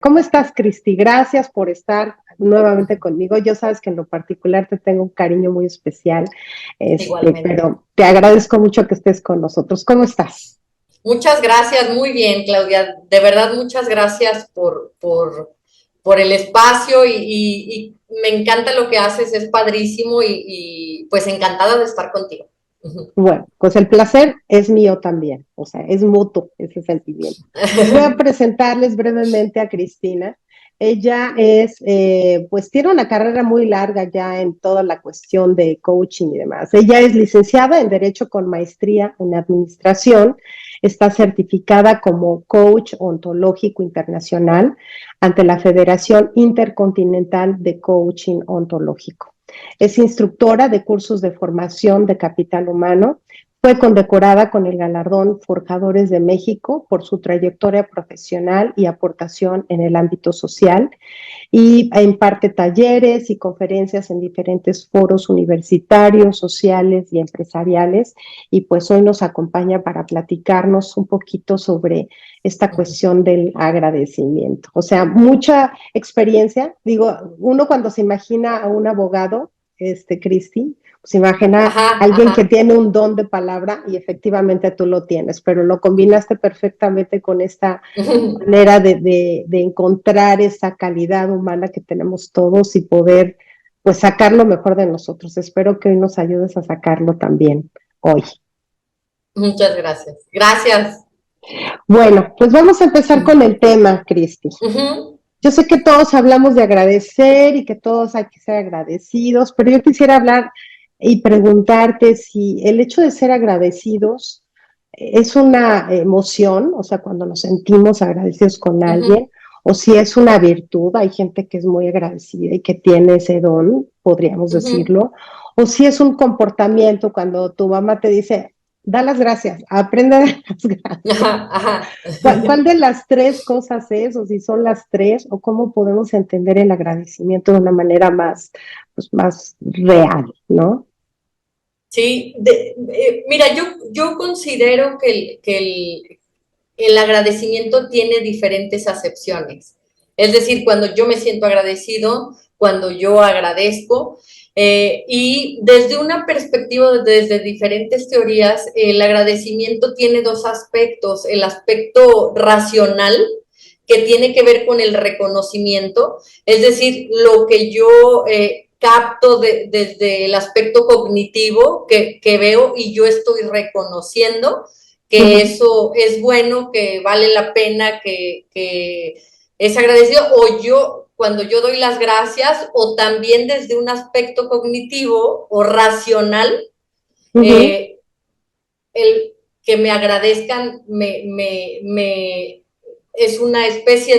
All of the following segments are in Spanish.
¿Cómo estás, Cristi? Gracias por estar nuevamente conmigo. Yo sabes que en lo particular te tengo un cariño muy especial, Igualmente. pero te agradezco mucho que estés con nosotros. ¿Cómo estás? Muchas gracias, muy bien, Claudia. De verdad, muchas gracias por el espacio y me encanta lo que haces, es padrísimo y pues encantada de estar contigo. Bueno, pues el placer es mío también, o sea, es mutuo ese sentimiento. Voy a presentarles brevemente a Cristina. Ella pues tiene una carrera muy larga ya en toda la cuestión de coaching y demás. Ella es licenciada en Derecho con maestría en Administración, está certificada como coach ontológico internacional ante la Federación Intercontinental de Coaching Ontológico. Es instructora de cursos de formación de capital humano. Fue condecorada con el galardón Forjadores de México por su trayectoria profesional y aportación en el ámbito social y imparte talleres y conferencias en diferentes foros universitarios, sociales y empresariales. Y pues hoy nos acompaña para platicarnos un poquito sobre esta cuestión del agradecimiento. O sea, mucha experiencia. Digo, uno cuando se imagina a un abogado, Cristi, se imagina a Ajá, alguien que ajá. tiene un don de palabra y efectivamente tú lo tienes, pero lo combinaste perfectamente con esta manera de encontrar esa calidad humana que tenemos todos y poder pues sacar lo mejor de nosotros. Espero que hoy nos ayudes a sacarlo también hoy. Muchas gracias. Gracias. Bueno, pues vamos a empezar con el tema, Cristi. Ujú. Yo sé que todos hablamos de agradecer y que todos hay que ser agradecidos, pero yo quisiera hablar y preguntarte si el hecho de ser agradecidos es una emoción, o sea, cuando nos sentimos agradecidos con Ujú. alguien, o si es una virtud, hay gente que es muy agradecida y que tiene ese don, podríamos Ujú. decirlo, o si es un comportamiento cuando tu mamá te dice, da las gracias, aprende a dar las gracias. Ajá, ajá. ¿Cuál de las tres cosas es, o si son las tres, o cómo podemos entender el agradecimiento de una manera más, pues, más real, ¿no? Sí, mira, yo considero el agradecimiento tiene diferentes acepciones. Es decir, cuando yo me siento agradecido, cuando yo agradezco, y desde una perspectiva, desde diferentes teorías, el agradecimiento tiene dos aspectos. El aspecto racional, que tiene que ver con el reconocimiento, es decir, lo que yo capto desde el aspecto cognitivo que veo y yo estoy reconociendo Uh que -huh. eso es bueno, que vale la pena, que es agradecido, o yo, cuando yo doy las gracias, o también desde un aspecto cognitivo o racional, Uh -huh. eh, el que me agradezcan es una especie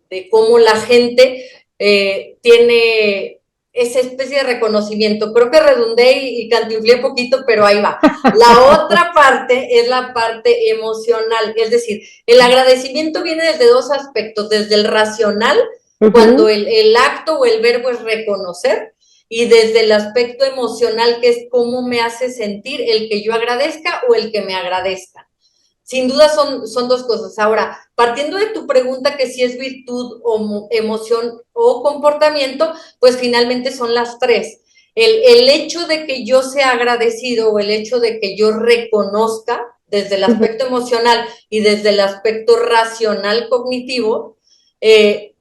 de cómo la gente tiene esa especie de reconocimiento. Creo que redundé y cantinflé un poquito, pero ahí va. La otra parte es la parte emocional, es decir, el agradecimiento viene desde dos aspectos, desde el racional, Uh cuando -huh. el acto o el verbo es reconocer, y desde el aspecto emocional, que es cómo me hace sentir el que yo agradezca o el que me agradezca. Sin duda son dos cosas. Ahora, partiendo de tu pregunta que si es virtud o emoción o comportamiento, pues finalmente son las tres. El hecho de que yo sea agradecido o el hecho de que yo reconozca desde el Uh -huh. aspecto emocional y desde el aspecto racional cognitivo,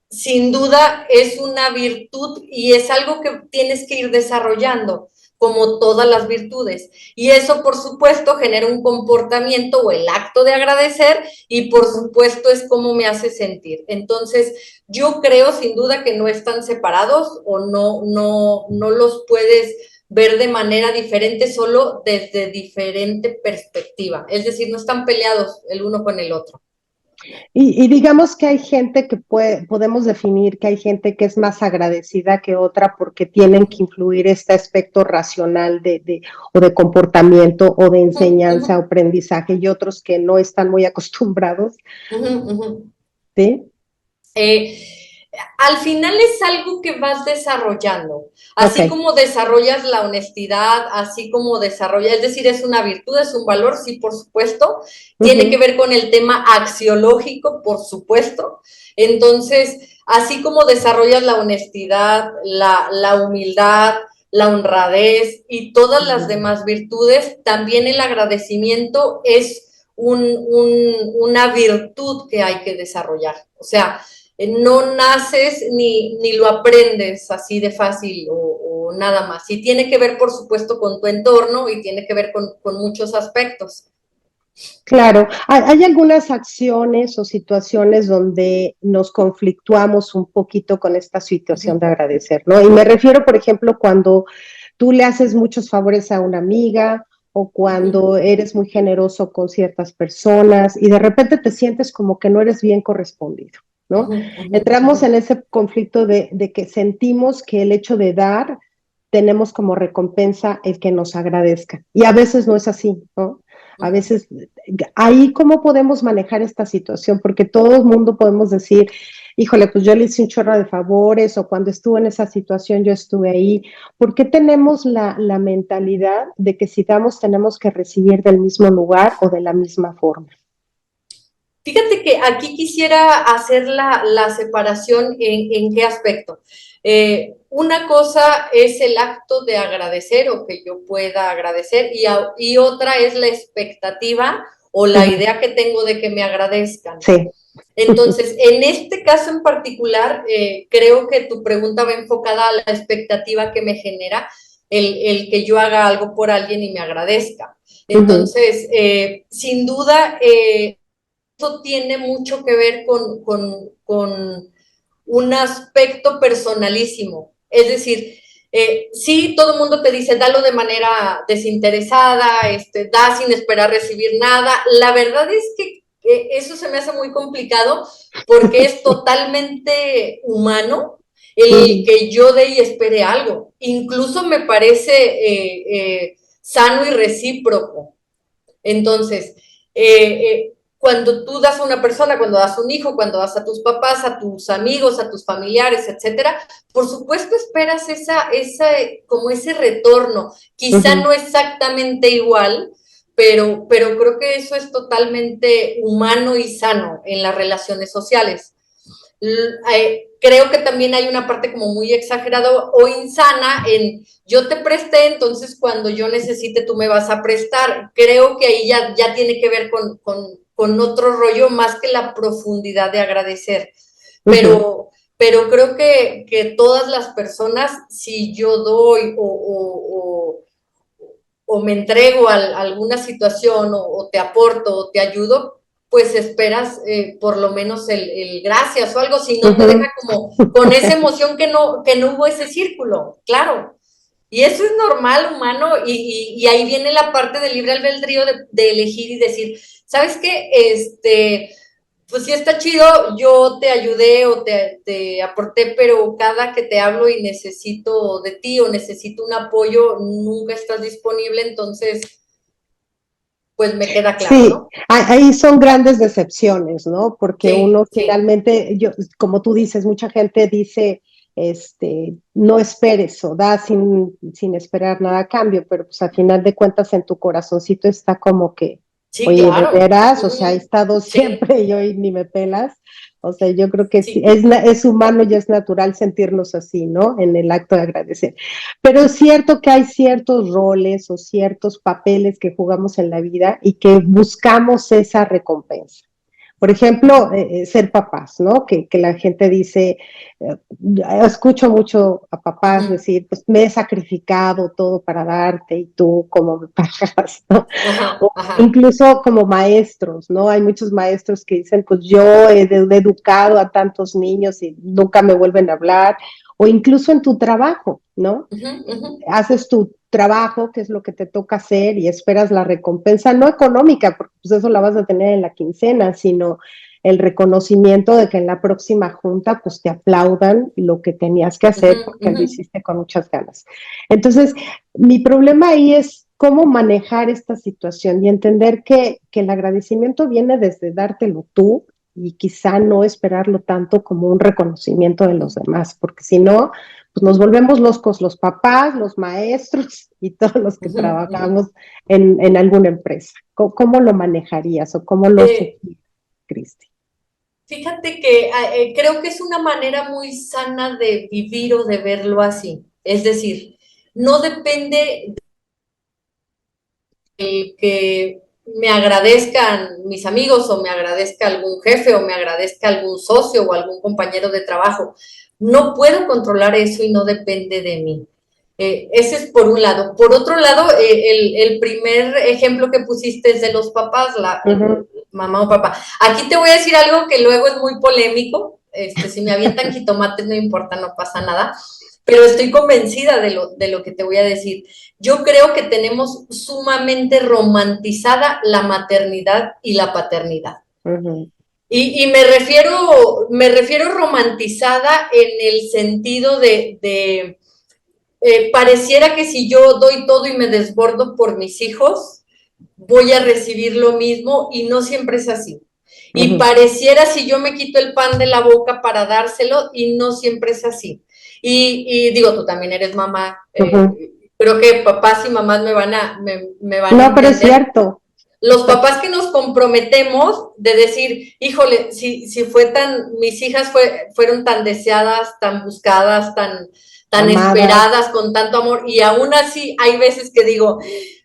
sin duda es una virtud y es algo que tienes que ir desarrollando, como todas las virtudes. Y eso, por supuesto, genera un comportamiento o el acto de agradecer y, por supuesto, es cómo me hace sentir. Entonces, yo creo sin duda que no están separados o no los puedes ver de manera diferente, solo desde diferente perspectiva. Es decir, no están peleados el uno con el otro. y digamos que hay gente que podemos definir que hay gente que es más agradecida que otra porque tienen que influir este aspecto racional o de comportamiento o de Uh -huh, uh enseñanza o -huh, aprendizaje y otros que no están muy acostumbrados, uh -huh, uh -huh. ¿sí? Eh, al final es algo que vas desarrollando, así Ok. como desarrollas la honestidad, así como desarrollas, es decir, es una virtud, es un valor, sí, por supuesto, tiene que Ujú. ver con el tema axiológico, por supuesto, entonces, así como desarrollas la honestidad, la humildad, la honradez y todas las Ujú. demás virtudes, también el agradecimiento es una virtud que hay que desarrollar, o sea, no naces ni lo aprendes así de fácil o nada más. Y tiene que ver, por supuesto, con tu entorno y tiene que ver con muchos aspectos. Claro, hay algunas acciones o situaciones donde nos conflictuamos un poquito con esta situación de agradecer, ¿no? Y me refiero, por ejemplo, cuando tú le haces muchos favores a una amiga o cuando eres muy generoso con ciertas personas y de repente te sientes como que no eres bien correspondido, ¿no? Entramos en ese conflicto de que sentimos que el hecho de dar tenemos como recompensa el que nos agradezca. Y a veces no es así, ¿no? A veces, ahí cómo podemos manejar esta situación, porque todo el mundo podemos decir, híjole, pues yo le hice un chorro de favores o cuando estuve en esa situación yo estuve ahí. ¿Por qué tenemos la mentalidad de que si damos tenemos que recibir del mismo lugar o de la misma forma? Fíjate que aquí quisiera hacer la separación en qué aspecto. Una cosa es el acto de agradecer o que yo pueda agradecer y otra es la expectativa o Uh la -huh. idea que tengo de que me agradezcan. Sí. Entonces, en este caso en particular, creo que tu pregunta va enfocada a la expectativa que me genera el que yo haga algo por alguien y me agradezca. Uh -huh. Entonces, sin duda, eso tiene mucho que ver con un aspecto personalísimo. Es decir, sí, todo el mundo te dice, dalo de manera desinteresada, da sin esperar recibir nada. La verdad es que eso se me hace muy complicado porque es totalmente humano Uh el -huh. que yo dé y espere algo. Incluso me parece sano y recíproco. Entonces, cuando tú das a una persona, cuando das a un hijo, cuando das a tus papás, a tus amigos, a tus familiares, etcétera, por supuesto esperas como ese retorno. Uh Quizá -huh. no exactamente igual, pero creo que eso es totalmente humano y sano en las relaciones sociales. Creo que también hay una parte como muy exagerada o insana en yo te presté, entonces cuando yo necesite tú me vas a prestar. Creo que ahí ya tiene que ver con otro rollo más que la profundidad de agradecer. Uh -huh. Pero creo que todas las personas, si yo doy o me entrego a alguna situación o te aporto o te ayudo, pues esperas por lo menos el gracias o algo, si Uh no te -huh. deja como con esa emoción que no hubo ese círculo, claro. Y eso es normal, humano, y ahí viene la parte del libre albedrío de elegir y decir, ¿sabes qué? Pues sí está chido, yo te ayudé o te aporté, pero cada que te hablo y necesito de ti o necesito un apoyo, nunca estás disponible, entonces, pues me queda claro, Sí, ¿no? ahí son grandes decepciones, ¿no? Porque Sí, uno sí, finalmente, yo, como tú dices, mucha gente dice, no esperes o da sin esperar nada a cambio, pero pues al final de cuentas en tu corazoncito está como que, sí, oye, de claro. veras, o sea, he estado Sí, siempre y hoy ni me pelas. O sea, yo creo que sí, sí. es humano y es natural sentirnos así, ¿no? En el acto de agradecer. Pero es cierto que hay ciertos roles o ciertos papeles que jugamos en la vida y que buscamos esa recompensa. Por ejemplo, ser papás, ¿no? Que la gente dice, escucho mucho a papás decir, pues me he sacrificado todo para darte y tú como me pagas, ¿no? Ajá, O ajá. incluso como maestros, ¿no? Hay muchos maestros que dicen, pues yo he educado a tantos niños y nunca me vuelven a hablar, o incluso en tu trabajo, ¿no? Uh -huh, uh -huh. Haces tu trabajo, que es lo que te toca hacer, y esperas la recompensa, no económica, porque pues eso la vas a tener en la quincena, sino el reconocimiento de que en la próxima junta pues te aplaudan lo que tenías que Uh hacer -huh, uh porque lo -huh. hiciste con muchas ganas. Entonces, mi problema ahí es cómo manejar esta situación y entender que el agradecimiento viene desde dártelo tú, y quizá no esperarlo tanto como un reconocimiento de los demás, porque si no, pues nos volvemos locos los papás, los maestros y todos los que trabajamos en alguna empresa. ¿Cómo lo manejarías o cómo lo sugieres, Cristi? Fíjate que creo que es una manera muy sana de vivir o de verlo así. Es decir, no depende de que me agradezcan mis amigos o me agradezca algún jefe o me agradezca algún socio o algún compañero de trabajo. No puedo controlar eso y no depende de mí. Ese es por un lado. Por otro lado, el primer ejemplo que pusiste es de los papás, mamá o papá. Aquí te voy a decir algo que luego es muy polémico. Si me avientan jitomates, no importa, no pasa nada. Pero estoy convencida de lo que te voy a decir. Yo creo que tenemos sumamente romantizada la maternidad y la paternidad. Y me refiero romantizada en el sentido de pareciera que si yo doy todo y me desbordo por mis hijos, voy a recibir lo mismo y no siempre es así. Y pareciera si yo me quito el pan de la boca para dárselo y no siempre es así. Y digo, tú también eres mamá, creo que papás y mamás me van a No, pero es cierto. Los papás que nos comprometemos de decir, híjole, si fue mis hijas fueron tan deseadas, tan buscadas, tan esperadas, con tanto amor, y aún así hay veces que digo,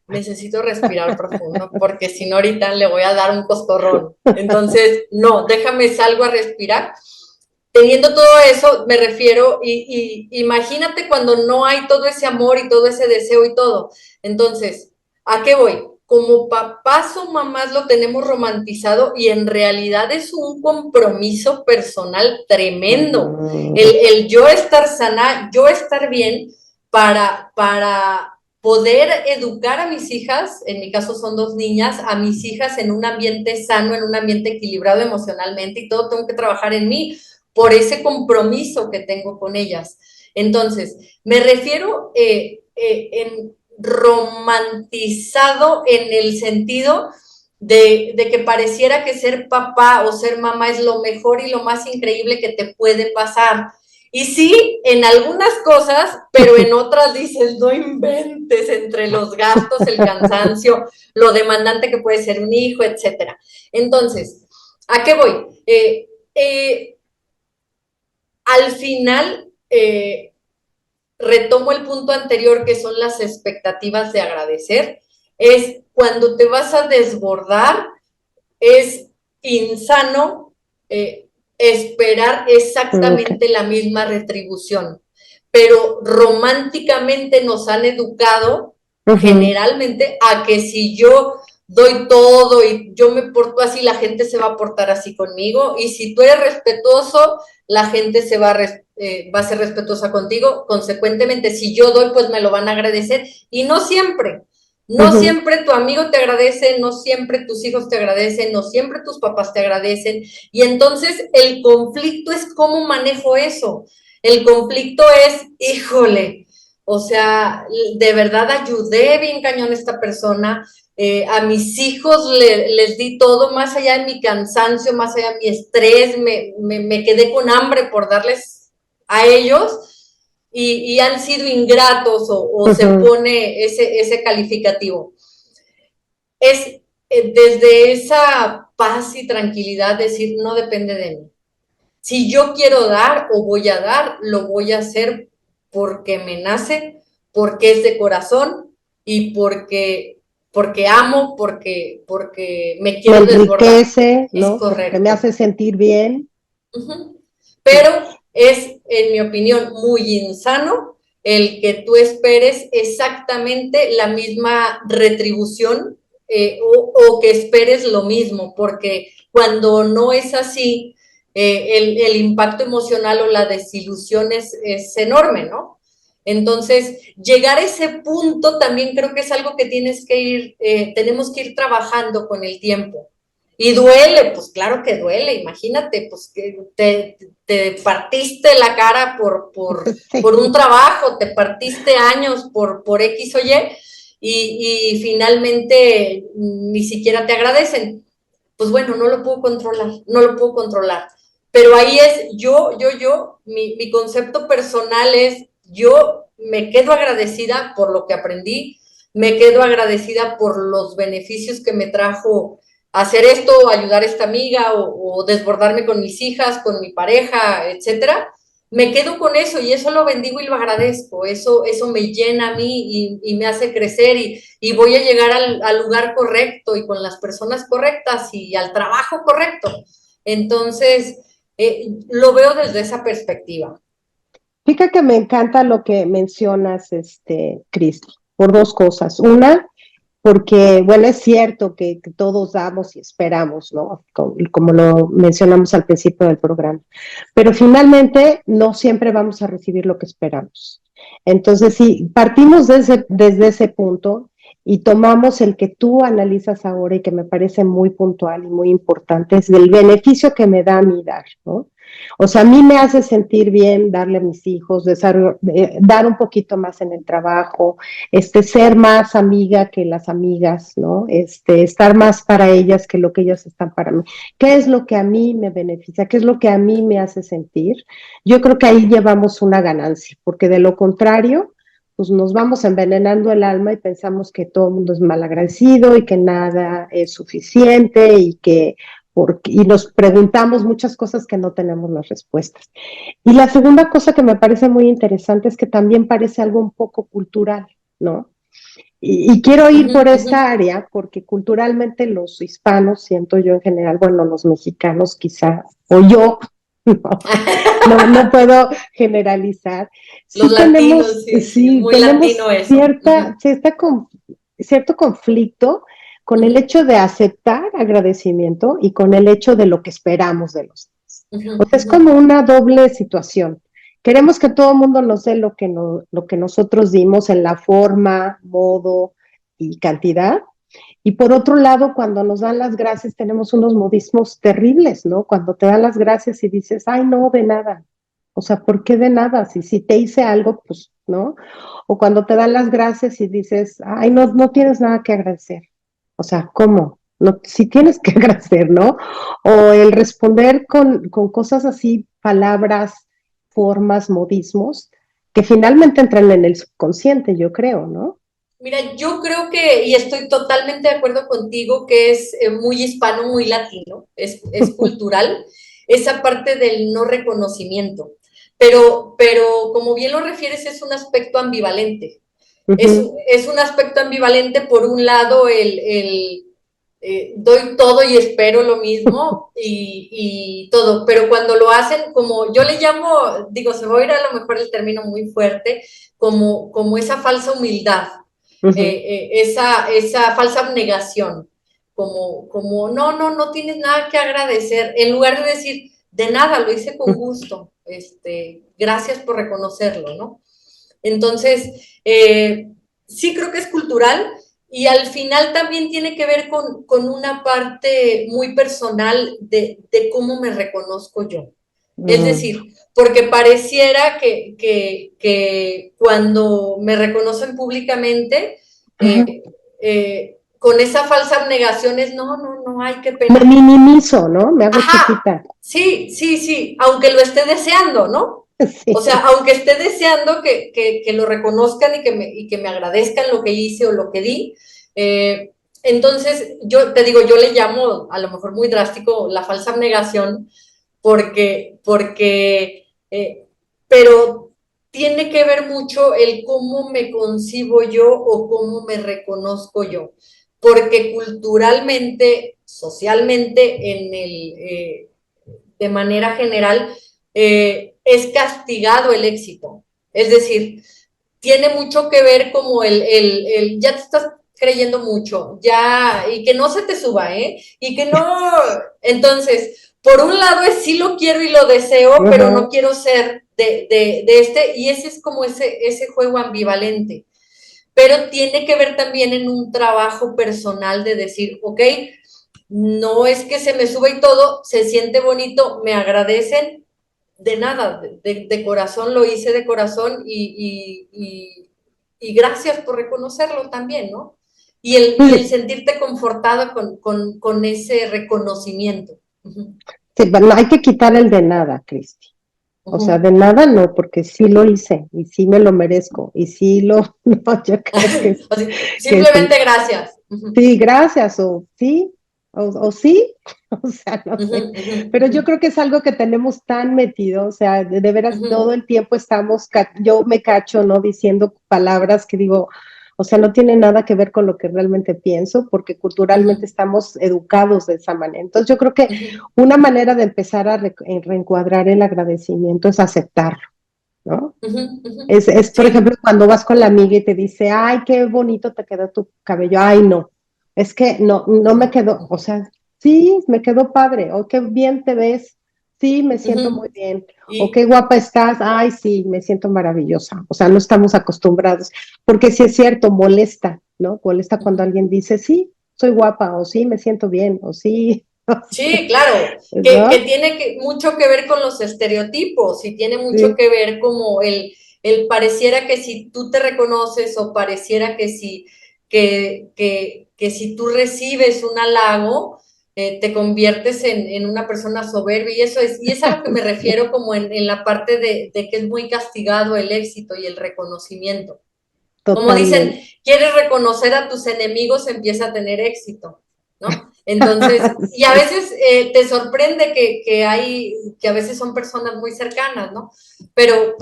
necesito respirar profundo, porque si no ahorita le voy a dar un coscorrón. Entonces, no, déjame salgo a respirar. Teniendo todo eso, me refiero, y imagínate cuando no hay todo ese amor y todo ese deseo y todo. Entonces, ¿a qué voy? Como papás o mamás lo tenemos romantizado y en realidad es un compromiso personal tremendo. El yo estar sana, yo estar bien para poder educar a mis hijas, en mi caso son 2 niñas, a mis hijas en un ambiente sano, en un ambiente equilibrado emocionalmente y todo tengo que trabajar en mí por ese compromiso que tengo con ellas. Entonces, me refiero en romantizado en el sentido de que pareciera que ser papá o ser mamá es lo mejor y lo más increíble que te puede pasar. Y sí, en algunas cosas, pero en otras dices, no inventes entre los gastos, el cansancio, lo demandante que puede ser un hijo, etcétera. Entonces, ¿a qué voy? Al final, retomo el punto anterior que son las expectativas de agradecer, es cuando te vas a desbordar, es insano esperar exactamente la misma retribución, pero románticamente nos han educado generalmente a que si yo doy todo y yo me porto así, la gente se va a portar así conmigo, y si tú eres respetuoso, la gente va a ser respetuosa contigo, consecuentemente, si yo doy, pues me lo van a agradecer, y no siempre. No siempre tu amigo te agradece, no siempre tus hijos te agradecen, no siempre tus papás te agradecen, y entonces el conflicto es cómo manejo eso. El conflicto es, híjole, o sea, de verdad ayudé bien cañón a esta persona, a mis hijos les di todo, más allá de mi cansancio, más allá de mi estrés, me quedé con hambre por darles a ellos y han sido ingratos o se pone ese calificativo. Es desde esa paz y tranquilidad decir, no depende de mí. Si yo quiero dar o voy a dar, lo voy a hacer porque me nace, porque es de corazón y porque amo, porque me quiero desbordar. ¿No? Porque me hace sentir bien. Pero es, en mi opinión, muy insano el que tú esperes exactamente la misma retribución o que esperes lo mismo, porque cuando no es así, el impacto emocional o la desilusión es enorme, ¿no? Entonces, llegar a ese punto también creo que es algo que tenemos que ir trabajando con el tiempo. Y duele, pues claro que duele, imagínate, pues que te partiste la cara por un trabajo, te partiste años por X o Y, y finalmente ni siquiera te agradecen. pues bueno, no lo puedo controlar, no lo puedo controlar. Pero ahí es mi concepto personal es, yo me quedo agradecida por lo que aprendí, me quedo agradecida por los beneficios que me trajo hacer esto, ayudar a esta amiga o desbordarme con mis hijas, con mi pareja, etcétera. Me quedo con eso y eso lo bendigo y lo agradezco. Eso me llena a mí y me hace crecer y voy a llegar al lugar correcto y con las personas correctas y al trabajo correcto. Entonces, lo veo desde esa perspectiva. Fíjate que me encanta lo que mencionas, Cristi, por dos cosas. Una, porque, bueno, es cierto que todos damos y esperamos, ¿no? Como lo mencionamos al principio del programa, pero finalmente no siempre vamos a recibir lo que esperamos. Entonces, si partimos desde ese punto y tomamos el que tú analizas ahora y que me parece muy puntual y muy importante, es del beneficio que me da a mí dar, ¿no? O sea, a mí me hace sentir bien darle a mis hijos, dar un poquito más en el trabajo, ser más amiga que las amigas, ¿no? Estar más para ellas que lo que ellas están para mí. ¿Qué es lo que a mí me beneficia? ¿Qué es lo que a mí me hace sentir? Yo creo que ahí llevamos una ganancia, porque de lo contrario, pues nos vamos envenenando el alma y pensamos que todo el mundo es malagradecido y que nada es suficiente y nos preguntamos muchas cosas que no tenemos las respuestas. Y la segunda cosa que me parece muy interesante es que también parece algo un poco cultural, ¿no? Y quiero Uh ir -huh, por uh -huh. esta área porque culturalmente los hispanos, siento yo en general, bueno, los mexicanos quizá, o yo, no puedo generalizar. Los Sí latinos, sí, sí, sí, muy latino tenemos eso. Uh -huh. cierto conflicto con Uh el -huh. hecho de aceptar agradecimiento y con el hecho de lo que esperamos de los demás. Uh -huh, O sea, uh es -huh. como una doble situación. Queremos que todo el mundo nos dé lo que nosotros dimos en la forma, modo y cantidad, y por otro lado, cuando nos dan las gracias, tenemos unos modismos terribles, ¿no? Cuando te dan las gracias y dices, ay, no, de nada. O sea, ¿por qué de nada? Si te hice algo, pues, ¿no? O cuando te dan las gracias y dices, ay, no tienes nada que agradecer. O sea, ¿cómo? No, si tienes que agradecer, ¿no? O el responder con cosas así, palabras, formas, modismos, que finalmente entran en el subconsciente, yo creo, ¿no? Mira, yo creo que, y estoy totalmente de acuerdo contigo, que es muy hispano, muy latino, es cultural, esa parte del no reconocimiento. Pero como bien lo refieres, es un aspecto ambivalente. Uh -huh. Es un aspecto ambivalente, por un lado, doy todo y espero lo mismo y todo, pero cuando lo hacen, como yo le llamo, digo, se va a ir a lo mejor el término muy fuerte, como esa falsa humildad, Uh -huh. esa falsa abnegación, no tienes nada que agradecer, en lugar de decir, de nada, lo hice con gusto, gracias por reconocerlo, ¿no? Entonces, sí creo que es cultural y al final también tiene que ver con una parte muy personal de cómo me reconozco yo. Es Mm. decir, porque pareciera que cuando me reconocen públicamente, con esa falsa abnegación es, no, ay, qué Me pena. minimizo, ¿no? Me hago Ajá, chiquita. sí, aunque lo esté deseando, ¿no? O sea, Sí. aunque esté deseando que lo reconozcan y que me agradezcan lo que hice o lo que di, entonces yo te digo, yo le llamo a lo mejor muy drástico la falsa abnegación, porque pero tiene que ver mucho el cómo me concibo yo o cómo me reconozco yo, porque culturalmente, socialmente, de manera general, es castigado el éxito. Es decir, tiene mucho que ver como ya te estás creyendo mucho, ya, y que no se te suba, ¿eh? Y que no, entonces, por un lado es sí lo quiero y lo deseo, pero Ajá. no quiero ser y ese es como ese juego ambivalente. Pero tiene que ver también en un trabajo personal de decir, ok, no es que se me suba y todo, se siente bonito, me agradecen, de nada, de corazón lo hice de corazón y gracias por reconocerlo también, ¿no? y el sentirte confortado con ese reconocimiento. Sí, bueno, hay que quitar el de nada, Cristi. O sea, de nada no, porque sí lo hice y sí me lo merezco y sí lo, no, yo creo que Simplemente sí. gracias. Sí, gracias, o sí, o sí, o sea, no sé. Pero yo creo que es algo que tenemos tan metido, o sea, de veras todo el tiempo estamos, yo me cacho, ¿no? Diciendo palabras que digo, o sea, no tiene nada que ver con lo que realmente pienso, porque culturalmente estamos educados de esa manera. Entonces, yo creo que una manera de empezar a reencuadrar el agradecimiento es aceptarlo, ¿no? Por Sí. ejemplo, cuando vas con la amiga y te dice, ay, qué bonito te quedó tu cabello, ay, no, es que no me quedó, o sea, sí, me quedó padre, o qué bien te ves, sí, me siento muy bien, o qué Y, guapa estás, ay, sí, me siento maravillosa, o sea, no estamos acostumbrados, porque sí es cierto, molesta, ¿no? Molesta cuando alguien dice, sí, soy guapa, o sí, me siento bien, o sí, sí, claro, que ¿no? tiene mucho que ver con los estereotipos y tiene mucho Sí, que ver como el pareciera que si tú te reconoces o pareciera que si, que si tú recibes un halago, te conviertes en una persona soberbia y es a lo que me sí, refiero como en la parte de que es muy castigado el éxito y el reconocimiento. Como dicen, totalmente. quieres reconocer a tus enemigos, empieza a tener éxito, ¿no? Entonces, y a Sí, veces te sorprende que a veces son personas muy cercanas, ¿no? Pero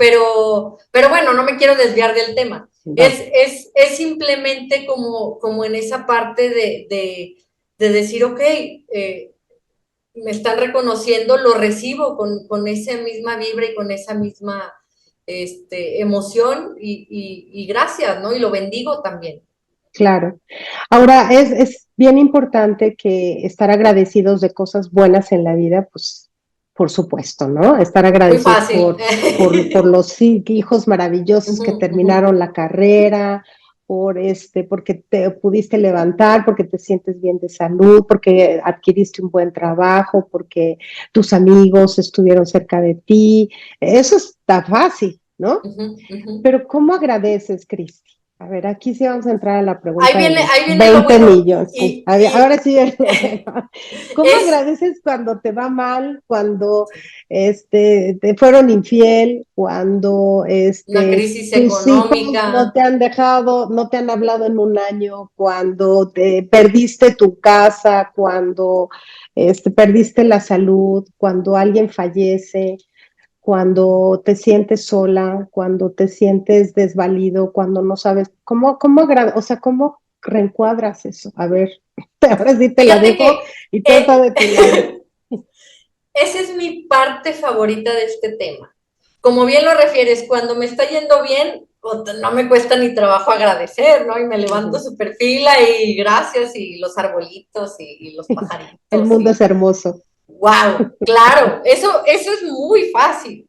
bueno, no me quiero desviar del tema. va. Es simplemente como en esa parte de decir, ok, me están reconociendo, lo recibo con esa misma vibra y con esa misma emoción y gracias, ¿no? Y lo bendigo también. Claro. Ahora, es bien importante que estar agradecidos de cosas buenas en la vida, pues, por supuesto, ¿no? Estar Muy agradecidos fácil. por los hijos maravillosos que terminaron la carrera, porque te pudiste levantar, porque te sientes bien de salud, porque adquiriste un buen trabajo, porque tus amigos estuvieron cerca de ti. Eso está fácil, ¿no? Pero ¿cómo agradeces, Cristi? A ver, aquí sí vamos a entrar a la pregunta de los Ahí viene lo 20 bueno. millones. Sí. A ver, ahora sí es lo bueno. ¿Cómo Es agradeces cuando te va mal, cuando te fueron infiel, cuando una crisis tus hijos no económica. te han dejado, no te han hablado en un año, cuando te perdiste tu casa, cuando perdiste la salud, cuando alguien fallece, cuando te sientes sola, cuando te sientes desvalido, cuando no sabes o sea, cómo reencuadras eso. A ver, ahora sí te la Fíjate dejo que y tú está eh, de tu lado. esa es mi parte favorita de este tema. Como bien lo refieres, cuando me está yendo bien, no me cuesta ni trabajo agradecer, ¿no? Y me levanto Ujú. súper fila y gracias y los arbolitos y los El pajaritos mundo es y hermoso. wow, claro, eso es muy fácil.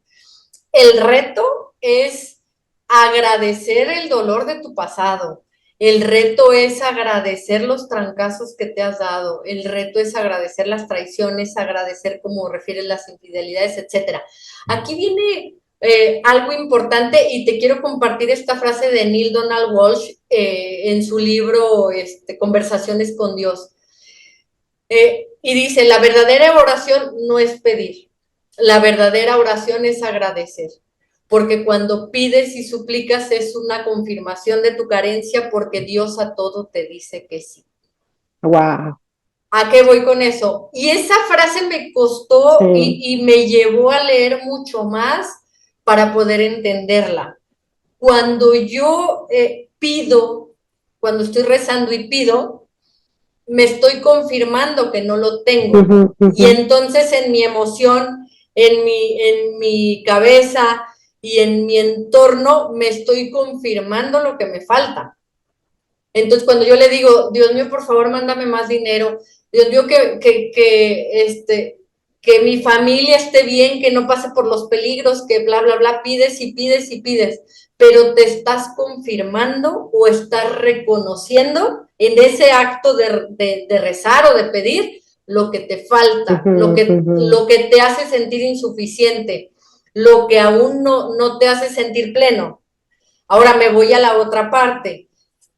El reto es agradecer el dolor de tu pasado. El reto es agradecer los trancazos que te has dado. El reto es agradecer las traiciones, agradecer como refieres las infidelidades, etcétera. Aquí viene algo importante y te quiero compartir esta frase de Neil Donald Walsh en su libro Conversaciones con Dios. Y dice, la verdadera oración no es pedir, la verdadera oración es agradecer, porque cuando pides y suplicas es una confirmación de tu carencia porque Dios a todo te dice que sí. Wow. ¿A qué voy con eso? Y esa frase me costó Sí. y me llevó a leer mucho más para poder entenderla. Cuando yo pido, cuando estoy rezando y pido, me estoy confirmando que no lo tengo. Ujú, Y ujú. entonces en mi emoción, en mi cabeza y en mi entorno, me estoy confirmando lo que me falta. Entonces, cuando yo le digo, Dios mío, por favor, mándame más dinero, Dios mío, que mi familia esté bien, que no pase por los peligros, que bla, bla, bla, pides y pides y pides, pero te estás confirmando o estás reconociendo en ese acto de rezar o de pedir lo que te falta, Ujú, ujú. lo que te hace sentir insuficiente, lo que aún no te hace sentir pleno. Ahora me voy a la otra parte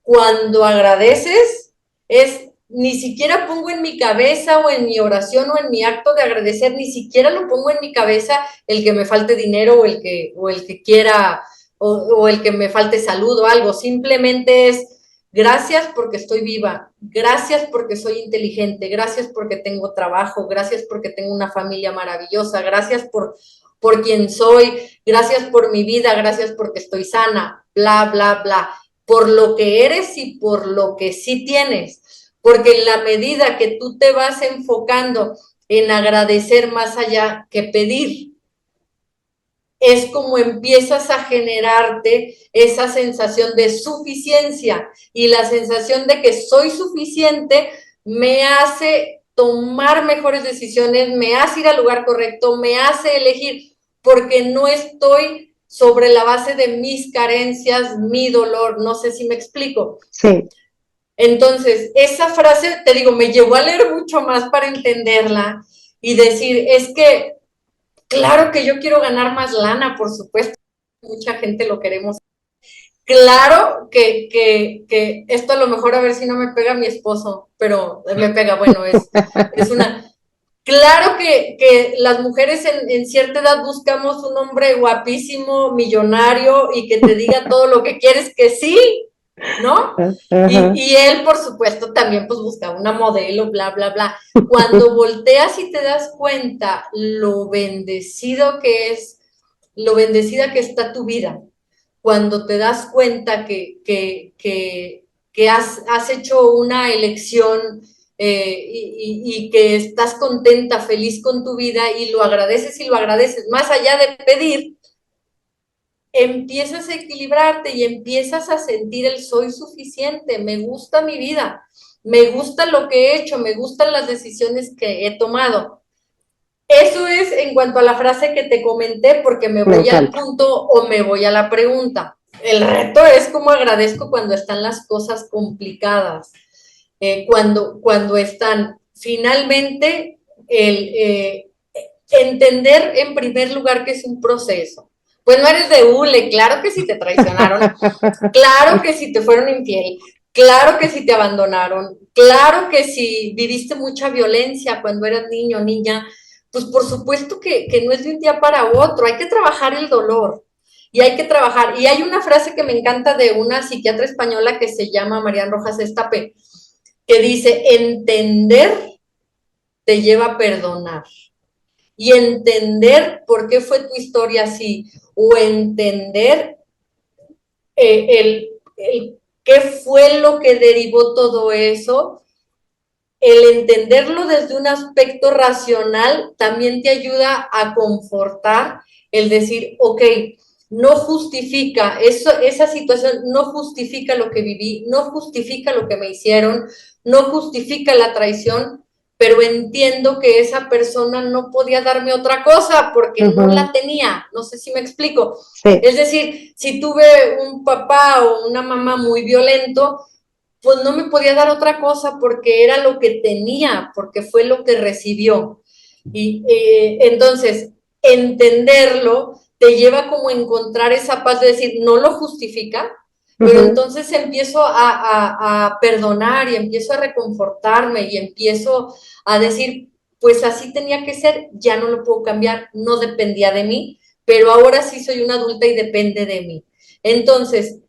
cuando agradeces, es ni siquiera pongo en mi cabeza o en mi oración o en mi acto de agradecer, ni siquiera lo pongo en mi cabeza el que me falte dinero o el que quiera o el que me falte salud o algo, simplemente es gracias porque estoy viva, gracias porque soy inteligente, gracias porque tengo trabajo, gracias porque tengo una familia maravillosa, gracias por quien soy, gracias por mi vida, gracias porque estoy sana, bla, bla, bla, por lo que eres y por lo que sí tienes. Porque en la medida que tú te vas enfocando en agradecer más allá que pedir, es como empiezas a generarte esa sensación de suficiencia y la sensación de que soy suficiente me hace tomar mejores decisiones, me hace ir al lugar correcto, me hace elegir, porque no estoy sobre la base de mis carencias, mi dolor, no sé si me explico. Sí. Entonces, esa frase, te digo, me llevó a leer mucho más para entenderla y decir, es que, claro que yo quiero ganar más lana, por supuesto, mucha gente lo queremos. Claro que esto a lo mejor a ver si no me pega mi esposo, pero me pega, bueno, es una... Claro que las mujeres en cierta edad buscamos un hombre guapísimo, millonario y que te diga todo lo que quieres que sí, ¿no? Y él, por supuesto, también pues buscaba una modelo, bla, bla, bla. Cuando volteas y te das cuenta lo bendecido que es, lo bendecida que está tu vida, cuando te das cuenta que has hecho una elección y que estás contenta, feliz con tu vida y lo agradeces, más allá de pedir, empiezas a equilibrarte y empiezas a sentir el soy suficiente, me gusta mi vida, me gusta lo que he hecho, me gustan las decisiones que he tomado. Eso es en cuanto a la frase que te comenté, porque me voy al punto o me voy a la pregunta. El reto es cómo agradezco cuando están las cosas complicadas, cuando están finalmente entender en primer lugar que es un proceso. Pues no eres de hule, claro que si te traicionaron, claro que si te fueron infiel, claro que si te abandonaron, claro que si viviste mucha violencia cuando eras niño o niña, pues por supuesto que no es de un día para otro, hay que trabajar el dolor y hay que trabajar. Y hay una frase que me encanta de una psiquiatra española que se llama Marian Rojas Estape, que dice, entender te lleva a perdonar y entender por qué fue tu historia así o entender el qué fue lo que derivó todo eso, el entenderlo desde un aspecto racional también te ayuda a confortar el decir, ok, no justifica, esa situación no justifica lo que viví, no justifica lo que me hicieron, no justifica la traición, pero entiendo que esa persona no podía darme otra cosa porque no la tenía, no sé si me explico. Sí. Es decir, si tuve un papá o una mamá muy violento, pues no me podía dar otra cosa porque era lo que tenía, porque fue lo que recibió. Y entonces, entenderlo te lleva como a encontrar esa paz de decir, no lo justifica, pero entonces empiezo a perdonar y empiezo a reconfortarme y empiezo a decir, pues así tenía que ser, ya no lo puedo cambiar, no dependía de mí, pero ahora sí soy una adulta y depende de mí. Entonces,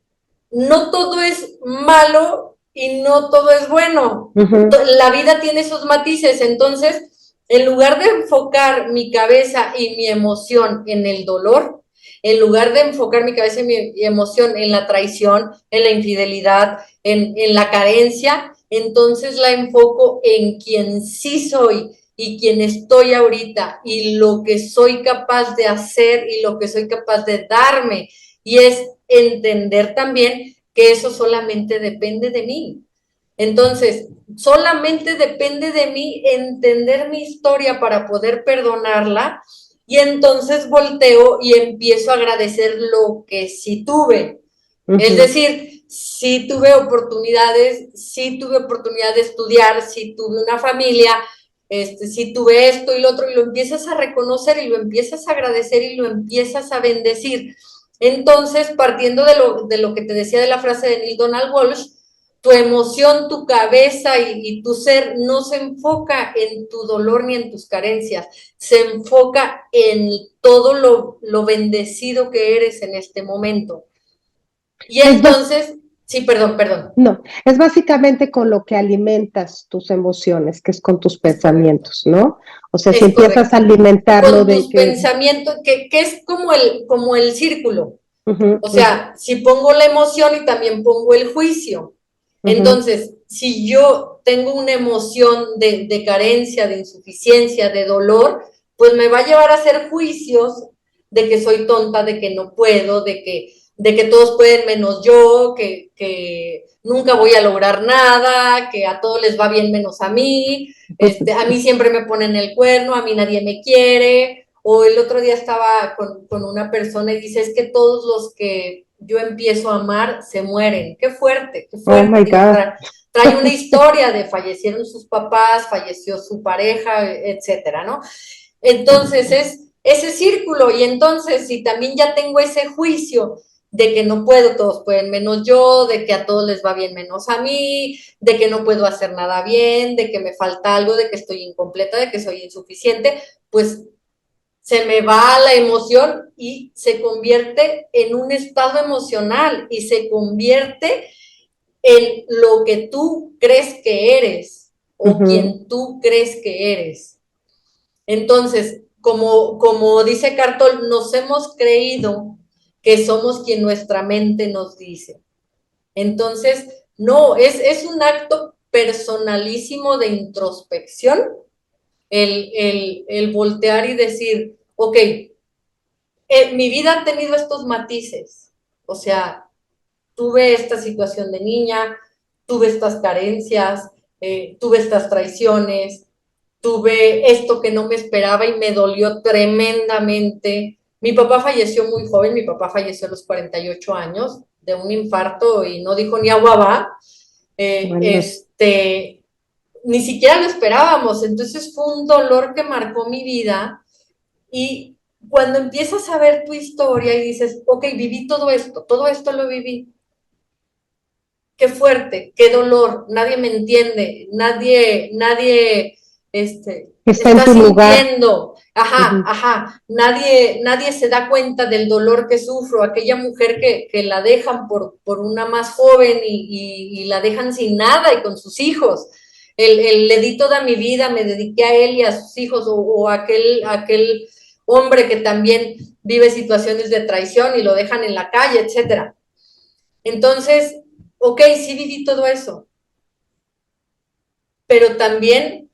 no todo es malo y no todo es bueno. La vida tiene esos matices, entonces, en lugar de enfocar mi cabeza y mi emoción en el dolor, en lugar de enfocar mi cabeza y mi emoción en la traición, en la infidelidad, en la carencia, entonces la enfoco en quien sí soy y quien estoy ahorita y lo que soy capaz de hacer y lo que soy capaz de darme. Y es entender también que eso solamente depende de mí. Entonces, solamente depende de mí entender mi historia para poder perdonarla y entonces volteo y empiezo a agradecer lo que sí tuve. Es decir, sí tuve oportunidades, sí tuve oportunidad de estudiar, sí tuve una familia, sí tuve esto y lo otro, y lo empiezas a reconocer y lo empiezas a agradecer y lo empiezas a bendecir. Entonces, partiendo de lo que te decía de la frase de Neil Donald Walsh, tu emoción, tu cabeza y tu ser no se enfoca en tu dolor ni en tus carencias, se enfoca en todo lo bendecido que eres en este momento. Y entonces, sí, perdón. No, es básicamente con lo que alimentas tus emociones, que es con tus pensamientos, ¿no? O sea, si Es empiezas a correcto. alimentarlo Con de tus que... pensamientos, que es como el círculo. Uh-huh, O sea, si pongo la emoción y también pongo el juicio. uh-huh. Entonces, si yo tengo una emoción de carencia, de insuficiencia, de dolor, pues me va a llevar a hacer juicios de que soy tonta, de que no puedo, de que todos pueden menos yo, que nunca voy a lograr nada, que a todos les va bien menos a mí siempre me ponen el cuerno, a mí nadie me quiere, o el otro día estaba con una persona y dice, es que todos los que yo empiezo a amar se mueren. Qué fuerte, qué Oh fuerte. my Digo, God. trae una historia de fallecieron sus papás, falleció su pareja, etcétera, ¿no? Entonces es ese círculo y entonces si también ya tengo ese juicio de que no puedo, todos pueden menos yo, de que a todos les va bien menos a mí, de que no puedo hacer nada bien, de que me falta algo, de que estoy incompleta, de que soy insuficiente, pues se me va la emoción y se convierte en un estado emocional y se convierte en lo que tú crees que eres o Uh-huh. quien tú crees que eres. Entonces, como dice Cartol, nos hemos creído que somos quien nuestra mente nos dice. Entonces, no, es un acto personalísimo de introspección el voltear y decir, ok, mi vida ha tenido estos matices, o sea, tuve esta situación de niña, tuve estas carencias, tuve estas traiciones, tuve esto que no me esperaba y me dolió tremendamente. Mi papá falleció muy joven, mi papá falleció a los 48 años de un infarto y no dijo ni agua va. Bueno, Ni siquiera lo esperábamos, entonces fue un dolor que marcó mi vida y cuando empiezas a ver tu historia y dices, ok, viví todo esto lo viví, qué fuerte, qué dolor, nadie me entiende, nadie está en está tu lugar. sintiendo, Uh-huh. nadie se da cuenta del dolor que sufro, aquella mujer que la dejan por una más joven y la dejan sin nada y con sus hijos. Le di toda mi vida, me dediqué a él y a sus hijos, o aquel hombre que también vive situaciones de traición y lo dejan en la calle, etcétera. Entonces, ok, sí viví todo eso, pero también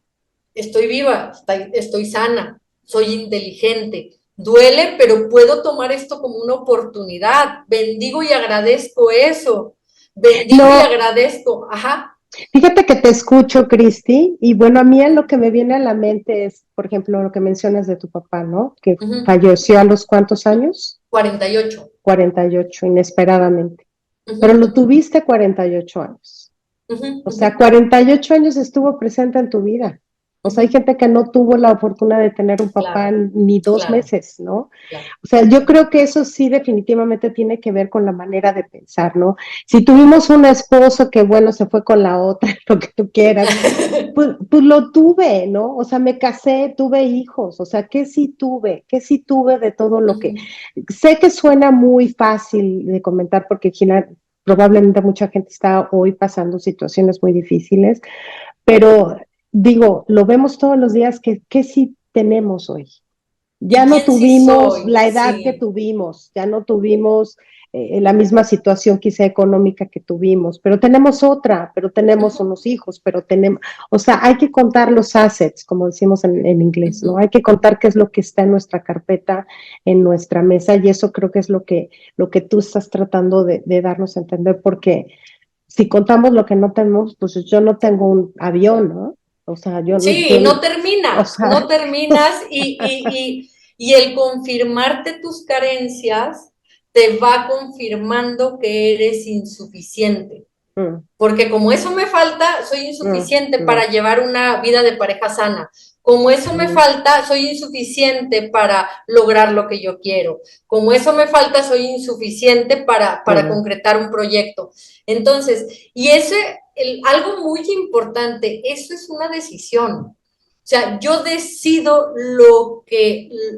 estoy viva, estoy sana, soy inteligente. Duele, pero puedo tomar esto como una oportunidad. Bendigo y agradezco eso. Bendigo y No, agradezco. Ajá. fíjate que te escucho, Cristi, y bueno, a mí lo que me viene a la mente es, por ejemplo, lo que mencionas de tu papá, ¿no? Que falleció a los cuántos años? 48. 48, inesperadamente. Uh Pero -huh, lo uh -huh. tuviste 48 años. Uh -huh, O uh sea, -huh. 48 años estuvo presente en tu vida. O sea, hay gente que no tuvo la fortuna de tener un papá Claro, ni dos claro, meses, ¿no? claro. O sea, yo creo que eso sí definitivamente tiene que ver con la manera de pensar, ¿no? Si tuvimos un esposo que, bueno, se fue con la otra, lo que tú quieras, pues lo tuve, ¿no? O sea, me casé, tuve hijos, o sea, qué sí tuve de todo Uh lo que... -huh. Sé que suena muy fácil de comentar porque probablemente mucha gente está hoy pasando situaciones muy difíciles, pero digo, lo vemos todos los días que sí tenemos hoy. Ya ¿Y no quién sí tuvimos soy? la edad que Sí. tuvimos, ya no tuvimos la misma situación quizá económica que tuvimos, pero tenemos otra, pero Uh tenemos -huh, unos hijos, pero tenemos, o sea, hay que contar los assets, como decimos en uh inglés, ¿no? -huh. Hay que contar qué es lo que está en nuestra carpeta, en nuestra mesa, y eso creo que es lo que tú estás tratando de darnos a entender, porque si contamos lo que no tenemos, pues yo no tengo un avión, ¿no? O sea, Sí, o no sea, terminas y el confirmarte tus carencias te va confirmando que eres insuficiente. mm, Porque como eso me falta, soy mm, insuficiente mm, para llevar una vida de pareja sana. Como eso me mm, falta, soy insuficiente para lograr lo que yo quiero. Como eso me falta, soy insuficiente para mm, concretar un proyecto. Entonces, y ese algo muy importante, eso es una decisión. O sea, yo decido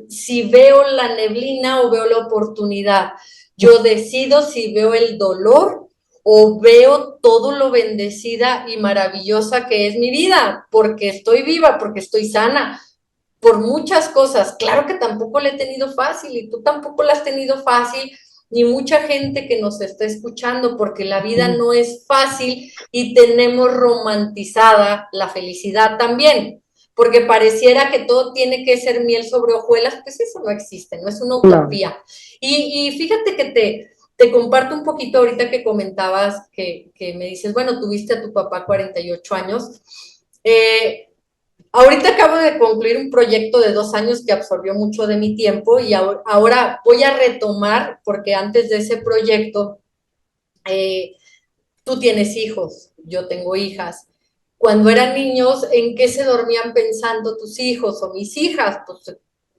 si veo la neblina o veo la oportunidad. Yo decido si veo el dolor o veo todo lo bendecida y maravillosa que es mi vida, porque estoy viva, porque estoy sana, por muchas cosas. Claro que tampoco la he tenido fácil y tú tampoco la has tenido fácil, ni mucha gente que nos está escuchando, porque la vida no es fácil y tenemos romantizada la felicidad también, porque pareciera que todo tiene que ser miel sobre hojuelas, pues eso no existe, no es una utopía. No. Y fíjate que te comparto un poquito ahorita que comentabas que me dices, bueno, tuviste a tu papá 48 años. Ahorita acabo de concluir un proyecto de 2 años que absorbió mucho de mi tiempo y ahora voy a retomar, porque antes de ese proyecto, tú tienes hijos, yo tengo hijas. Cuando eran niños, ¿en qué se dormían pensando tus hijos o mis hijas? Pues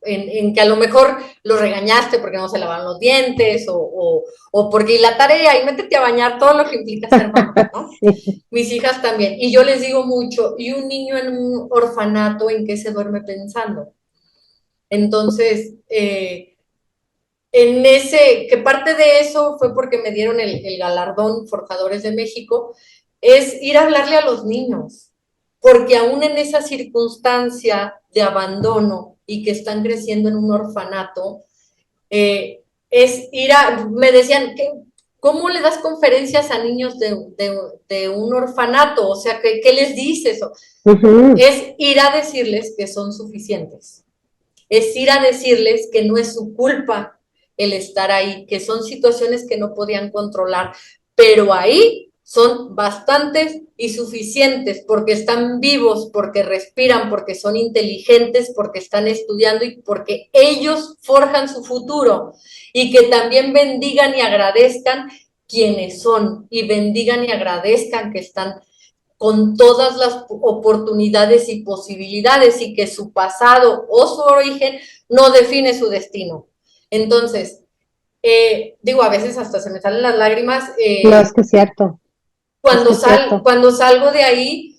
en que a lo mejor los regañaste porque no se lavaban los dientes o porque la tarea y métete a bañar, todo lo que implica ser mamá, ¿no? Sí. Mis hijas también. Y yo les digo mucho, ¿y un niño en un orfanato en qué se duerme pensando? Entonces, que parte de eso fue porque me dieron el galardón Forjadores de México, es ir a hablarle a los niños, porque aún en esa circunstancia de abandono y que están creciendo en un orfanato, me decían, ¿cómo le das conferencias a niños de un orfanato? O sea, ¿qué les dices? Es ir a decirles que son suficientes, es ir a decirles que no es su culpa el estar ahí, que son situaciones que no podían controlar, pero ahí son bastantes y suficientes porque están vivos, porque respiran, porque son inteligentes, porque están estudiando y porque ellos forjan su futuro y que también bendigan y agradezcan quienes son y bendigan y agradezcan que están con todas las oportunidades y posibilidades y que su pasado o su origen no define su destino. Entonces, a veces hasta se me salen las lágrimas. No, es que es cierto. Cuando salgo de ahí,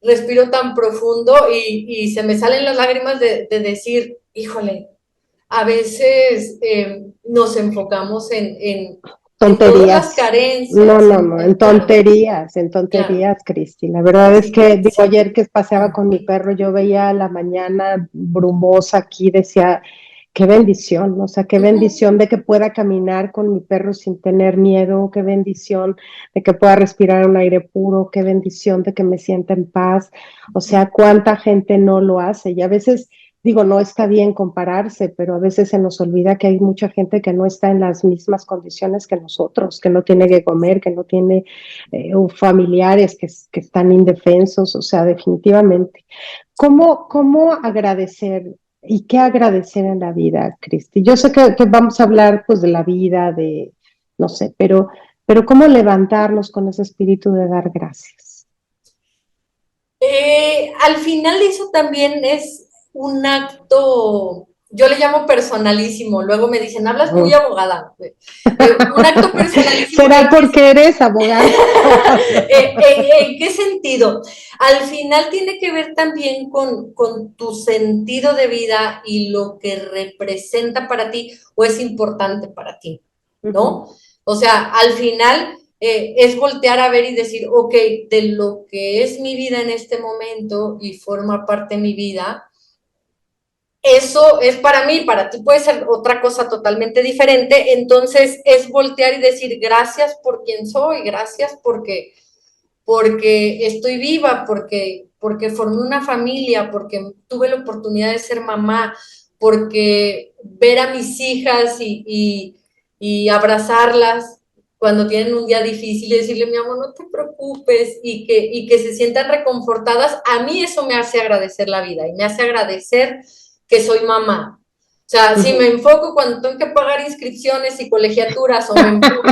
respiro tan profundo y se me salen las lágrimas de decir, híjole, a veces nos enfocamos en tonterías. En todas las carencias. No, en tonterías, claro. Cristi. La verdad es que, ayer que paseaba con mi perro, yo veía la mañana brumosa aquí, decía, qué bendición, o sea, qué bendición de que pueda caminar con mi perro sin tener miedo, qué bendición de que pueda respirar un aire puro, qué bendición de que me sienta en paz. O sea, cuánta gente no lo hace y a veces no está bien compararse, pero a veces se nos olvida que hay mucha gente que no está en las mismas condiciones que nosotros, que no tiene que comer, que no tiene familiares que están indefensos, o sea, definitivamente. ¿Cómo agradecer y qué agradecer en la vida, Cristi? Yo sé que vamos a hablar pues de la vida, no sé, pero ¿cómo levantarnos con ese espíritu de dar gracias? Al final eso también es un acto, yo le llamo personalísimo, luego me dicen, hablas muy abogada. Un acto personalísimo. ¿Será porque eres abogada? ¿En qué sentido? Al final tiene que ver también con tu sentido de vida y lo que representa para ti o es importante para ti, ¿no? O sea, al final es voltear a ver y decir, ok, de lo que es mi vida en este momento y forma parte de mi vida, eso es para mí, para ti puede ser otra cosa totalmente diferente, entonces es voltear y decir gracias por quien soy, gracias porque estoy viva, porque formé una familia, porque tuve la oportunidad de ser mamá, porque ver a mis hijas y abrazarlas cuando tienen un día difícil y decirle, mi amor, no te preocupes, y que se sientan reconfortadas, a mí eso me hace agradecer la vida y me hace agradecer que soy mamá. O sea, si me enfoco cuando tengo que pagar inscripciones y colegiaturas o me enfoco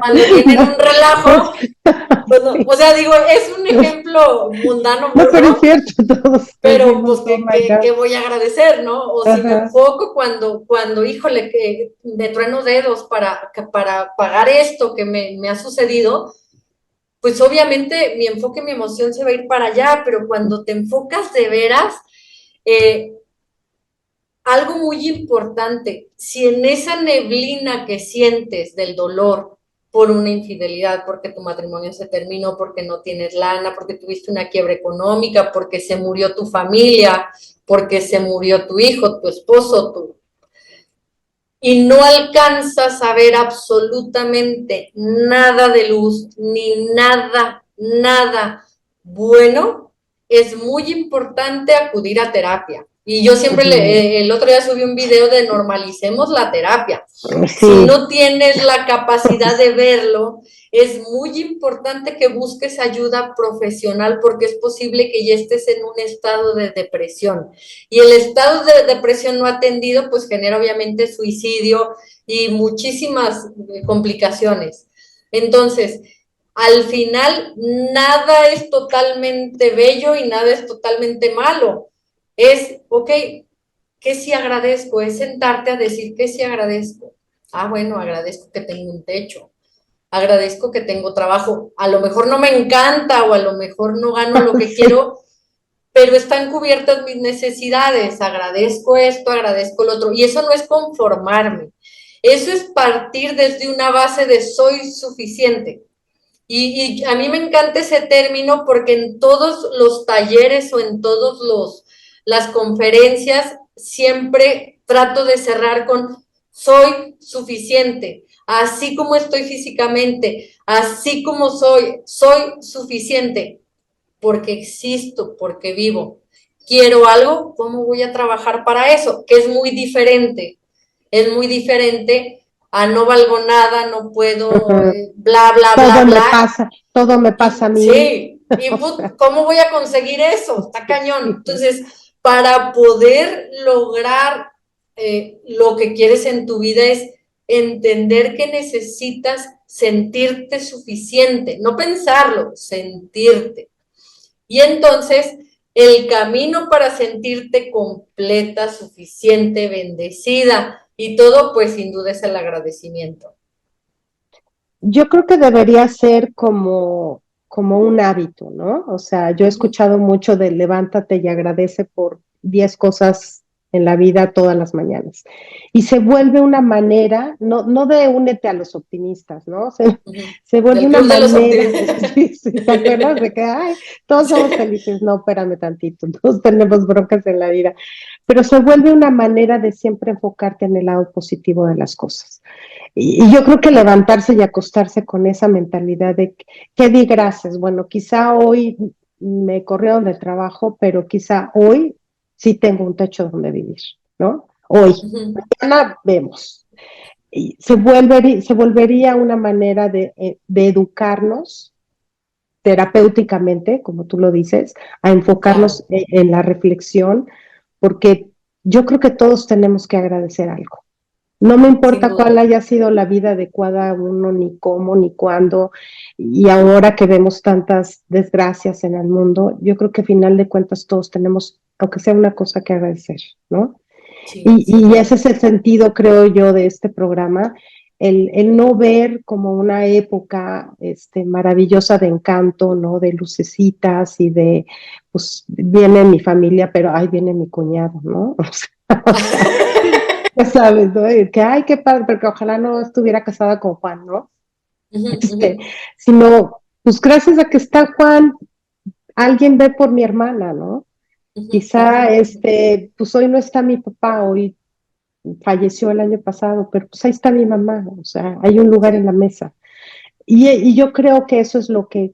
cuando tienen un relajo, bueno, o sea, es un ejemplo mundano, no, pero es cierto, todos. Pero pues que voy a agradecer, ¿no? O si me enfoco cuando híjole, que me trueno dedos para pagar esto que me ha sucedido, pues obviamente mi enfoque, mi emoción se va a ir para allá, pero cuando te enfocas de veras, algo muy importante, si en esa neblina que sientes del dolor por una infidelidad, porque tu matrimonio se terminó, porque no tienes lana, porque tuviste una quiebra económica, porque se murió tu familia, porque se murió tu hijo, tu esposo, y no alcanzas a ver absolutamente nada de luz, ni nada, nada bueno, es muy importante acudir a terapia. Y yo siempre, el otro día subí un video de normalicemos la terapia. Si Sí, no tienes la capacidad de verlo, es muy importante que busques ayuda profesional porque es posible que ya estés en un estado de depresión. Y el estado de depresión no atendido, pues genera obviamente suicidio y muchísimas complicaciones. Entonces, al final, nada es totalmente bello y nada es totalmente malo. Es, ok, ¿qué sí agradezco? Es sentarte a decir que sí agradezco. Ah, bueno, agradezco que tengo un techo. Agradezco que tengo trabajo. A lo mejor no me encanta o a lo mejor no gano lo que sí. quiero, pero están cubiertas mis necesidades. Agradezco esto, agradezco lo otro. Y eso no es conformarme. Eso es partir desde una base de soy suficiente. Y a mí me encanta ese término porque en todos los talleres o en todos las conferencias siempre trato de cerrar con soy suficiente, así como estoy físicamente, así como soy suficiente, porque existo, porque vivo. Quiero algo, ¿cómo voy a trabajar para eso? Que es muy diferente a no valgo nada, no puedo, bla, bla, bla, bla. Todo me pasa a mí. Sí, y ¿cómo voy a conseguir eso? Está cañón. Sí. Entonces, para poder lograr lo que quieres en tu vida es entender que necesitas sentirte suficiente, no pensarlo, sentirte. Y entonces, el camino para sentirte completa, suficiente, bendecida y todo, pues sin duda es el agradecimiento. Yo creo que debería ser como un hábito, ¿no? O sea, yo he escuchado mucho de levántate y agradece por 10 cosas en la vida todas las mañanas. Y se vuelve una manera, no de únete a los optimistas, ¿no? Se vuelve Del una club de los manera, optimistas. sí, sí, ¿te acuerdas de que, ay, todos somos felices? No, espérame tantito, todos tenemos broncas en la vida. Pero se vuelve una manera de siempre enfocarte en el lado positivo de las cosas. Y yo creo que levantarse y acostarse con esa mentalidad de que di gracias. Bueno, quizá hoy me corrieron del trabajo, pero quizá hoy sí tengo un techo donde vivir, ¿no? Hoy, mañana vemos. Y se volvería una manera de educarnos terapéuticamente, como tú lo dices, a enfocarnos Claro, en la reflexión, porque yo creo que todos tenemos que agradecer algo. No me sin importa cuál duda. haya sido la vida adecuada a uno, ni cómo, ni cuándo. Y ahora que vemos tantas desgracias en el mundo, yo creo que a final de cuentas todos tenemos, aunque sea una cosa que agradecer, ¿no? Sí, Y sin ese duda. es el sentido, creo yo, de este programa, el no ver como una época maravillosa de encanto, ¿no? De lucecitas y de, pues viene mi familia, pero ahí viene mi cuñado, ¿no? O sea, ya sabes, ¿no? Y que, ay, qué padre, porque ojalá no estuviera casada con Juan, ¿no? Este, sino, pues gracias a que está Juan, alguien ve por mi hermana, ¿no? Quizá, pues hoy no está mi papá, hoy falleció el año pasado, pero pues ahí está mi mamá, o sea, hay un lugar en Sí, la mesa. Y yo creo que eso es lo que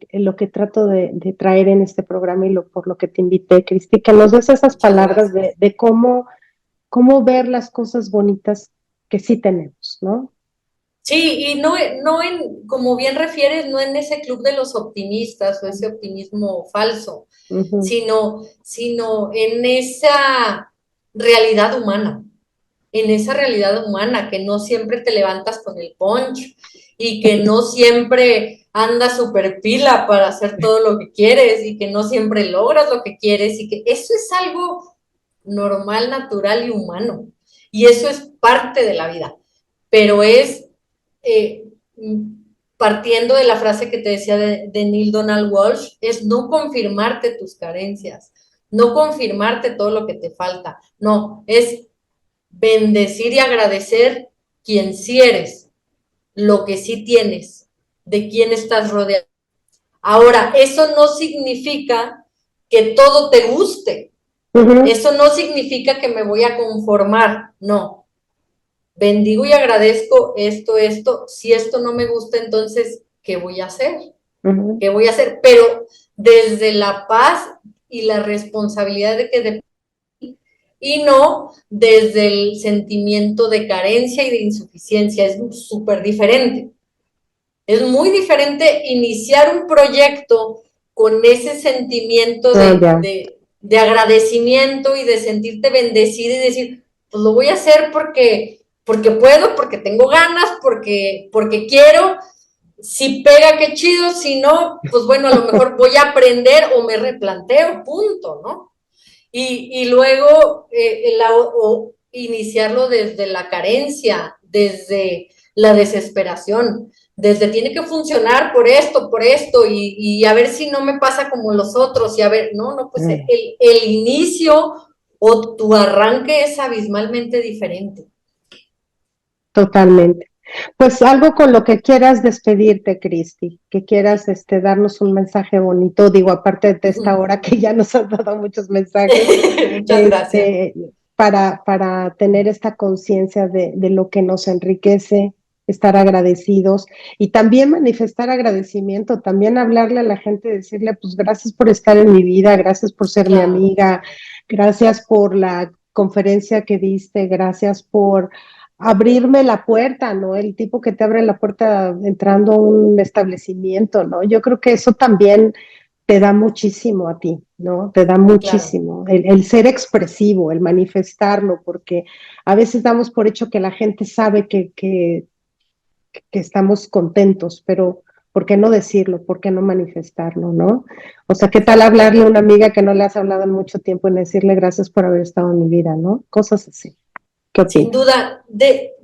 trato de traer en este programa y por lo que te invité, Cristi, que nos des esas muchas palabras gracias. de cómo ver las cosas bonitas que sí tenemos, ¿no? Sí, y no en, como bien refieres, no en ese club de los optimistas o ese optimismo falso, Ujú. sino en esa realidad humana, en esa realidad humana, que no siempre te levantas con el punch y que no siempre andas super pila para hacer todo lo que quieres y que no siempre logras lo que quieres y que eso es algo normal, natural y humano. Y eso es parte de la vida, pero es eh, partiendo de la frase que te decía de Neil Donald Walsh, es no confirmarte tus carencias, no confirmarte todo lo que te falta, no, es bendecir y agradecer quien sí eres, lo que sí tienes, de quién estás rodeado. Ahora, eso no significa que todo te guste, eso no significa que me voy a conformar, no. Bendigo y agradezco esto, si esto no me gusta, entonces, ¿qué voy a hacer? ¿Qué voy a hacer? Pero desde la paz y la responsabilidad de que de y no desde el sentimiento de carencia y de insuficiencia, es súper diferente. Es muy diferente iniciar un proyecto con ese sentimiento de agradecimiento y de sentirte bendecida y decir, pues lo voy a hacer porque puedo, porque tengo ganas, porque quiero. Si pega, qué chido, si no, pues bueno, a lo mejor voy a aprender o me replanteo, punto, ¿no? Y luego o iniciarlo desde la carencia, desde la desesperación, desde tiene que funcionar por esto, y a ver si no me pasa como los otros, y a ver, no, pues el inicio o tu arranque es abismalmente diferente. Totalmente. Pues algo con lo que quieras despedirte, Cristi, que quieras darnos un mensaje bonito, digo, aparte de esta hora que ya nos has dado muchos mensajes, Muchas gracias. para tener esta conciencia de lo que nos enriquece, estar agradecidos y también manifestar agradecimiento, también hablarle a la gente, decirle, pues gracias por estar en mi vida, gracias por ser mi amiga, gracias por la conferencia que diste, gracias por abrirme la puerta, ¿no? El tipo que te abre la puerta entrando a un establecimiento, ¿no? Yo creo que eso también te da muchísimo a ti, ¿no? Te da muchísimo. El ser expresivo, el manifestarlo, porque a veces damos por hecho que la gente sabe que estamos contentos, pero ¿por qué no decirlo? ¿Por qué no manifestarlo, no? O sea, ¿qué tal hablarle a una amiga que no le has hablado en mucho tiempo y decirle gracias por haber estado en mi vida, ¿no? Cosas así. ¿Qué opinas? Sin duda.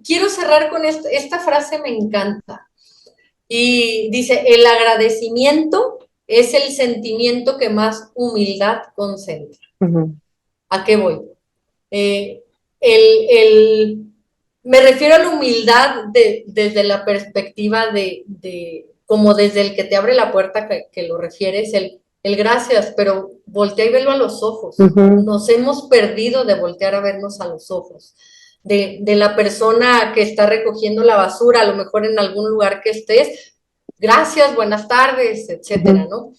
Quiero cerrar con esta frase, me encanta. Y dice, el agradecimiento es el sentimiento que más humildad concentra. ¿A qué voy? Me refiero a la humildad desde la perspectiva como desde el que te abre la puerta que lo refieres, el gracias, pero voltea y velo a los ojos. Nos hemos perdido de voltear a vernos a los ojos. De la persona que está recogiendo la basura, a lo mejor en algún lugar que estés, gracias, buenas tardes, etcétera, ¿no?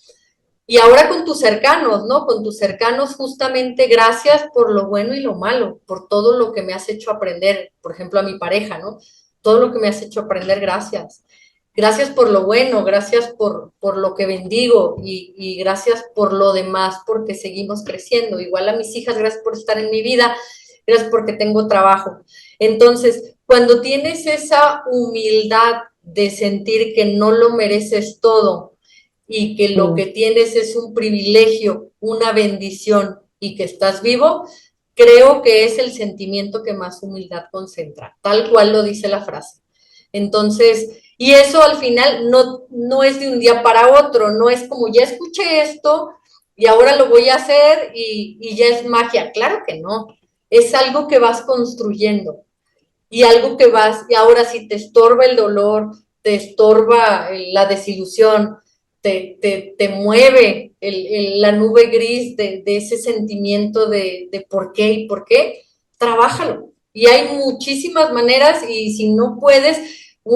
Y ahora con tus cercanos, ¿no? Con tus cercanos justamente gracias por lo bueno y lo malo, por todo lo que me has hecho aprender, por ejemplo, a mi pareja, ¿no? Todo lo que me has hecho aprender, gracias. Gracias por lo bueno, gracias por lo que bendigo y gracias por lo demás, porque seguimos creciendo. Igual a mis hijas, gracias por estar en mi vida, gracias porque tengo trabajo. Entonces, cuando tienes esa humildad de sentir que no lo mereces todo, y que lo que tienes es un privilegio, una bendición y que estás vivo, creo que es el sentimiento que más humildad concentra, tal cual lo dice la frase. Entonces, y eso al final no es de un día para otro, no es como ya escuché esto y ahora lo voy a hacer y ya es magia. Claro que no, es algo que vas construyendo y algo que y ahora si te estorba el dolor, te estorba la desilusión, te mueve la nube gris de ese sentimiento de por qué y por qué, trabájalo. Y hay muchísimas maneras y si no puedes,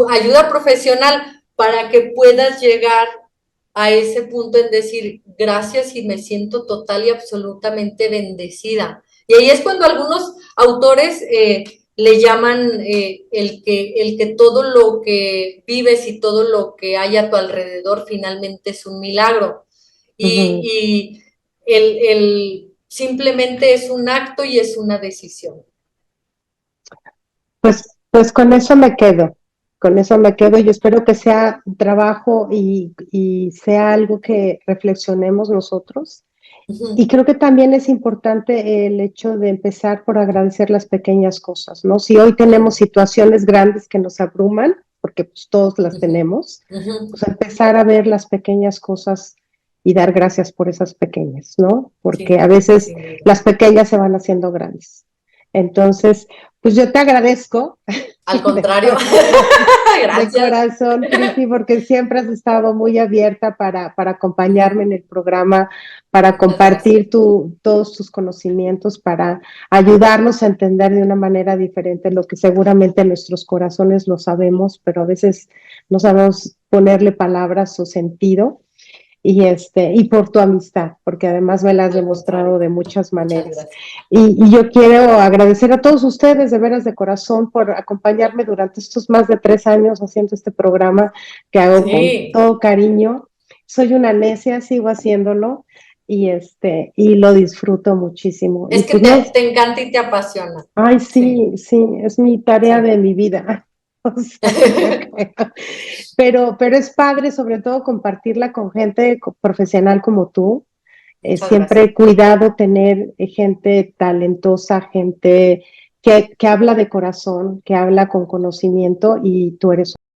ayuda profesional para que puedas llegar a ese punto en decir gracias y me siento total y absolutamente bendecida. Y ahí es cuando algunos autores le llaman el que todo lo que vives y todo lo que hay a tu alrededor finalmente es un milagro. Y simplemente es un acto y es una decisión. Pues con eso me quedo. Con eso me quedo y espero que sea trabajo y sea algo que reflexionemos nosotros. Y creo que también es importante el hecho de empezar por agradecer las pequeñas cosas, ¿no? Si hoy tenemos situaciones grandes que nos abruman, porque pues todos las tenemos, Ujú. pues empezar a ver las pequeñas cosas y dar gracias por esas pequeñas, ¿no? Porque a Sin, veces sin duda. las pequeñas se van haciendo grandes. Entonces, pues yo te agradezco Al de contrario, corazón, de gracias. corazón, Cristi, porque siempre has estado muy abierta para acompañarme en el programa, para Muchas gracias. compartir todos tus conocimientos, para ayudarnos a entender de una manera diferente lo que seguramente en nuestros corazones lo sabemos, pero a veces no sabemos ponerle palabras o sentido. Y por tu amistad, porque además me la has Al demostrado contrario, de muchas muchas maneras. gracias. Y yo quiero agradecer a todos ustedes de veras de corazón por acompañarme durante estos más de 3 años haciendo este programa que hago con Sí, todo cariño. Soy una necia, sigo haciéndolo y lo disfruto muchísimo. Y es que pues no, te encanta y te apasiona. ay, Sí, sí, sí, es mi tarea sí. de mi vida. O sea, yo creo. Pero es padre sobre todo compartirla con gente profesional como tú. Muchas Siempre gracias. he cuidado tener gente talentosa, gente que habla de corazón, que habla con conocimiento y tú eres